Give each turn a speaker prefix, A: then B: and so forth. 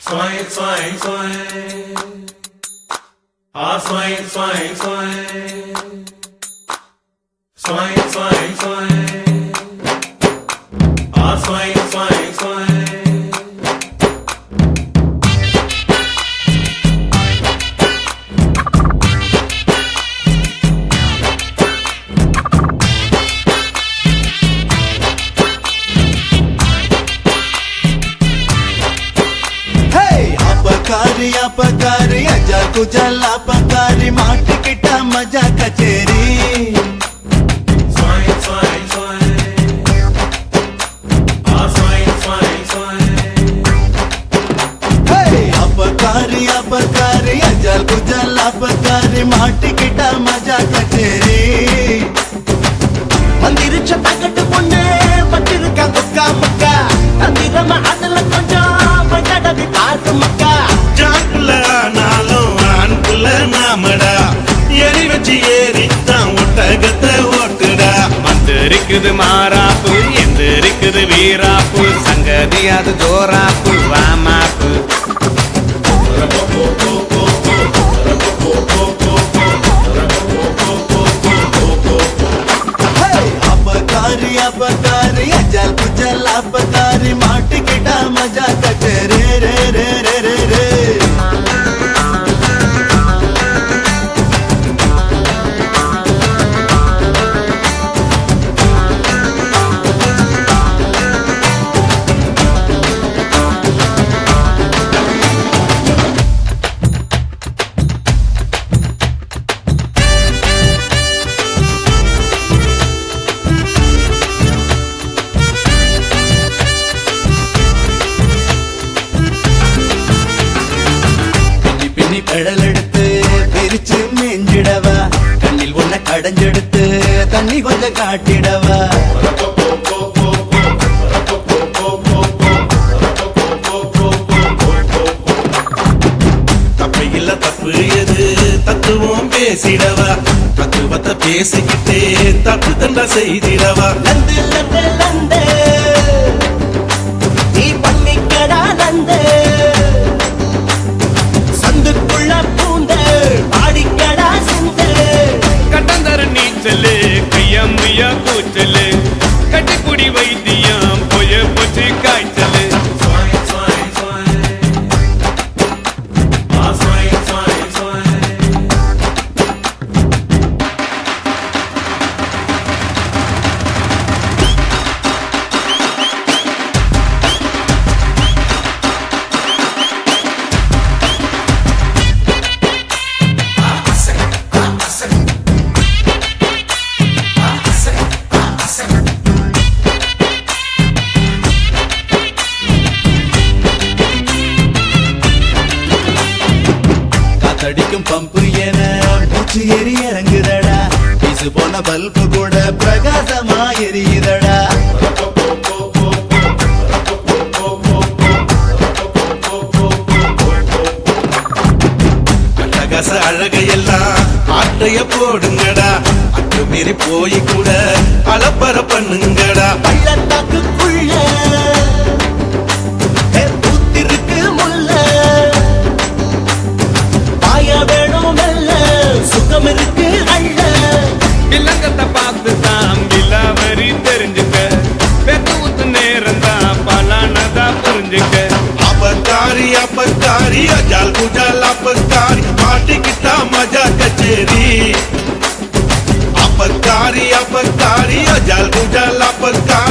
A: Swing, swing, swing. Ah, swing, swing, swing. Swing, swing, swing. Ah, swing, swing, swing.
B: अपकारी अजा कुजल अपकारी माट किटा मजा कचेरी
A: Swing, swing, swing. Ah, swing, swing, swing.
B: अपकारी अपकारी अजल कुजल अपकारी माट किटा मजा कचेरी मंदिर चटाकट பொண்ணே பட்டிருக்க முக்கா முக்கா தந்திரமா அதுல கொஞ்சம் பட்டடவி பாத்து மக்கா
C: ஜாக்குல ஆனாலும் ஆண்குல நாமடா எரி வச்சு ஏறித்தான் ஒட்டகத்தை ஓட்டுடா
D: மந்திருக்குது மாறாப்பு எந்திருக்குது வீராப்பு சங்கதி அது ஜோராப்பு வாமாப்பு
B: अपकारी अपकारी अजल कुजल अपकारी माट किटा मजा कटे रे रे रे रे रे रे கடலெடுத்து பிரிச்சு மேஞ்சிடவா கண்ணில் ஒன்ன கடைஞ்செடுத்து தண்ணி கொஞ்சம் காட்டிடவா
C: தப்பு இல்ல தப்பு எது தத்துவம் பேசிடவா தத்துவத்தை பேசிக்கிட்டே தப்பு தண்டா செய்திடவா
B: நந்து நந்து நந்து நீ பண்ணிக்கடா நந்து சந்துக்குள்ள பூந்து பாடிக்கடா சிந்து
D: கட்டந்தர நீச்சலு கையம்மையா கூச்சலு கட்டிக்குடி வைத்தியம் போய போச்சு காய்ச்சலு
A: Swing, swing, swing. Ah, swing, swing, swing.
B: காத்தடிக்கும் பம்பு என மூச்சு எரி இறங்குதடா வீசு போன பல்பு கூட பிரகாசமா எரியுதடா
C: அட்டகாச அழகையெல்லாம் ஆட்டைய போடுங்கடா அட்டு மீறி போய் கூட அலப்பற பண்ணுங்கடா
B: பள்ளத்தாக்குக்குள்ள பூத்திருக்கு முல்ல பாய வேணும் மெல்ல சுகம் இருக்கு அள்ள
D: இலங்கத்தை பார்த்து தான் விலாவரி தெரிஞ்சுக்க பெத்து ஊத்து நேரம் தான் பலானதா புரிஞ்சுக்க
C: अपकारी अपकारी अजाल कुजाल अपकारी माटी किता मजा कचेरी अपकारी अपकारी अजाल कुजाल अपकारी